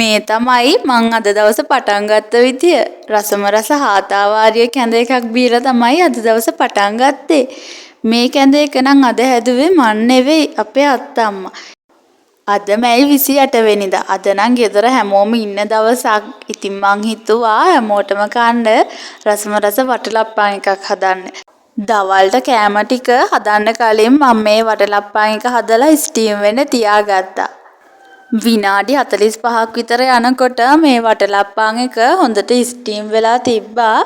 මේ තමයි මං අද දවසේ පටන් ගත්ත විදිය. රසම රස හාතාවාරිය කැඳ එකක් බීලා තමයි අද දවසේ පටන් ගත්තේ. මේ කැඳ එක නම් අද හැදුවේ මන් නෙවෙයි අපේ අත්තම්මා. අද මැයි 28 වෙනිදා. අද නම් ගෙදර හැමෝම ඉන්න දවසක්. ඉතින් මං හිතුවා හැමෝටම කන්න රසම රස වටලප්පන් එකක් හදන්න. දවල්ට කෑම ටික හදන්න කලින් මම මේ වටලප්පන් එක හදලා ස්ටීම් වෙන්න තියාගත්තා. විනාඩි 45ක් විතර යනකොට මේ වටලප්පන් එක හොඳට ස්ටීම් වෙලා තිබ්බා.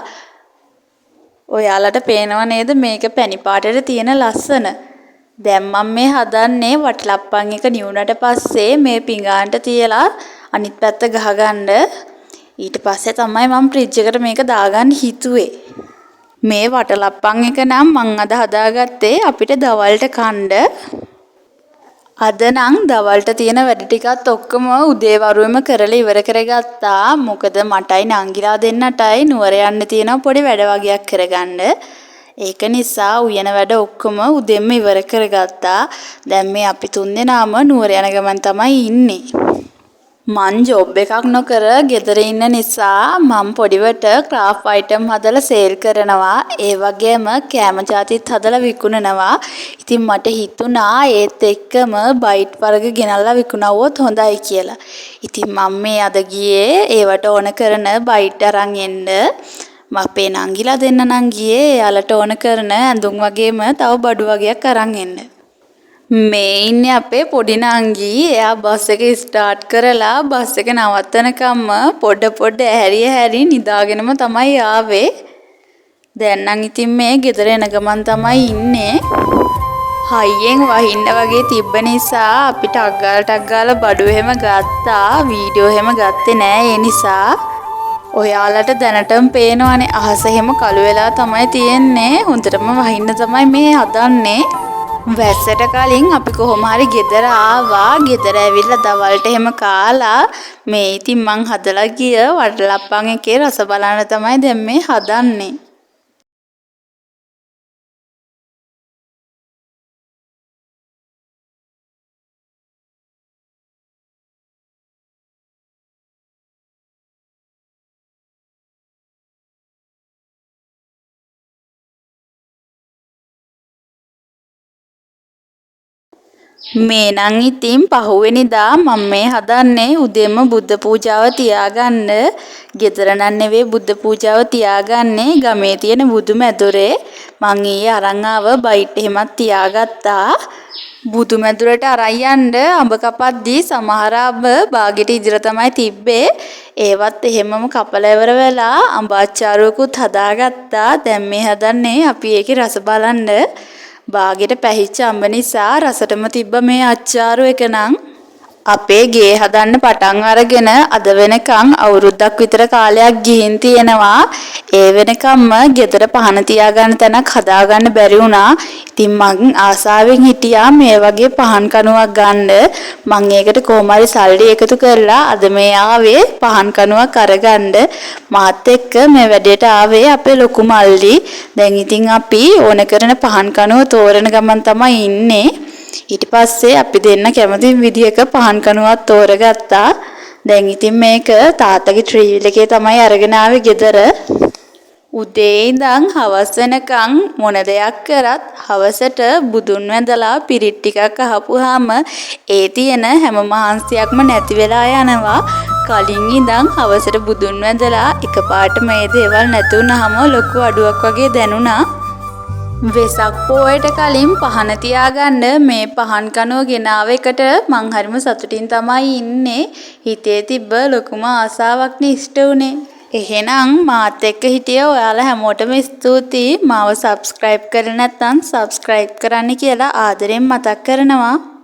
ඔයාලට පේනව නේද මේක පැණි පාටට තියෙන ලස්සන. දැන් මම මේ හදන්නේ වටලප්පන් එක නිවුනට පස්සේ මේ පිඟානට තියලා අනිත් පැත්ත ගහගන්න. ඊට පස්සේ තමයි මම ෆ්‍රිජ් එකට මේක දාගන්න හිතුවේ. මේ වටලප්පන් එක නම් මං අද හදාගත්තේ අපිට දවල්ට කන්න. අද නම් දවල්ට තියෙන වැඩ ටිකත් ඔක්කොම උදේ වරුවෙම කරලා ඉවර කරගත්තා. මොකද මටයි නංගිලා දෙන්නටයි නුවර යන්න තියෙන පොඩි වැඩ වගේක් කරගන්න. ඒක නිසා උයන වැඩ ඔක්කොම උදෙන්ම ඉවර කරගත්තා. දැන් මේ අපි තුන්දෙනාම නුවර යන ගමන් තමයි ඉන්නේ. මං ජොබ් එකක් නොකර ගෙදර ඉන්න නිසා මම පොඩිවට ක්‍රාෆ්ට් අයිටම් හදලා සේල් කරනවා. ඒ වගේම කෑම ජාතිත් හදලා විකුණනවා. ඉතින් මට හිතුණා ඒත් එක්කම බයිට් වර්ග ගෙනල්ලා විකුණවුවොත් හොඳයි කියලා. ඉතින් මම මේ අද ගියේ ඒවට ඕන කරන බයිට් අරන් එන්න. අපේ නංගිලා දෙන්න නම් ගියේ එයාලට ඕන කරන ඇඳුම් වගේම තව බඩු වගේක් අරන් එන්න. මේ ඉන්නේ අපේ පොඩි නංගී. එයා බස් එක ස්ටාර්ට් කරලා බස් එක නවත්තනකම්ම පොඩ ඇහැරි නිදාගෙනම තමයි ආවේ. දැන් නම් ඉතින් මේ ගෙදර එන ගමන් තමයි ඉන්නේ. හයියෙන් වහින්න වගේ තිබ්බ නිසා අපිට ටක් ගාලා බඩු එහෙම ගත්තා. වීඩියෝ එහෙම ගත්තේ නෑ ඒ නිසා. ඔයාලට දැනටම පේනවනේ අහස එහෙම කළු වෙලා තමයි තියෙන්නේ. හොඳටම වහින්න තමයි මේ හදන්නේ. වැස්සට කලින් අපි කොහොම හරි ගෙදර ආවා. ගෙදර ඇවිල්ලා දවල්ට එහෙම කාලා මේ ඉතින් මං හදලා ගිය වටලප්පන් එකේ රස බලන්න තමයි දැන් මේ හදන්නේ. මේ නම් ඉතින් පහුවෙනිදා මම මේ හදන්නේ උදේම බුද්ධ පූජාව තියාගන්න. ගෙදර නම් නෙවෙයි බුද්ධ පූජාව තියාගන්නේ ගමේ තියෙන බුදු මැදුරේ. මං ඊයේ අරන් ආව බයිට් එහෙමත් තියාගත්තා. බුදු මැදුරට අරන් යන්න අඹ කපද්දී සමහර අඹ බාගෙට ඉදිරිය තමයි තිබ්බේ. ඒවත් එහෙමම කපලා ඉවර වෙලා අඹ අච්චාරුවකුත් හදාගත්තා. දැන් මේ හදන්නේ අපි ඒකේ රස බලන්න. බාගෙට පැහිච්ච අඹ නිසා රසටම තිබ්බ මේ අච්චාරු එක නම් අපේ ගේ හදන්න පටන් අරගෙන අද වෙනකන් අවුරුද්දක් විතර කාලයක් ගිහින් තියෙනවා. ඒ වෙනකම්ම ගෙදර පහන තියාගන්න තැනක් හදාගන්න බැරි වුණා. ඉතින් මං ආසාවෙන් හිටියා මේ වගේ පහන් කණුවක් ගන්න. මං ඒකට කොහොම හරි සල්ලි එකතු කරලා අද මේ ආවේ පහන් කණුවක් අරගන්න. මාත් එක්ක මේ වැඩේට ආවේ අපේ ලොකු මල්ලි. දැන් ඉතින් අපි ඕන කරන පහන් කණුව තෝරන ගමන් තමයි ඉන්නේ. ඊට පස්සේ අපි දෙන්න කැමති විදියක පහන් කණුවක් තෝරගත්තා. දැන් ඉතින් මේක තාත්තගේ ට්‍රීල් එකේ තමයි අරගෙන ආවේ ගෙදර. උදේ ඉඳන් හවස වෙනකන් මොන දෙයක් කරත් හවසට බුදුන් වැඳලා පිරිත් ටිකක් අහපුවාම ඒ තියෙන හැම මහන්සියක්ම නැති වෙලා යනවා. කලින් ඉඳන් හවසට බුදුන් වැඳලා එකපාරට මේ දේවල් නැති වුනහම ලොකු අඩුවක් වගේ දැනුණා. වෙසක් පොයට කලින් පහන තියාගන්න මේ පහන් කනුව ගෙනාව එකට මං හරිම සතුටින් තමයි ඉන්නේ. හිතේ තිබ්බ ලොකුම ආසාවක් ඉෂ්ට වුණේ. එහෙනම් මාත් එක්ක හිටිය ඔයාලා හැමෝටම ස්තුතියි. මාව subscribe කරලා නැත්නම් subscribe කරන්න කියලා ආදරෙන් මතක් කරනවා.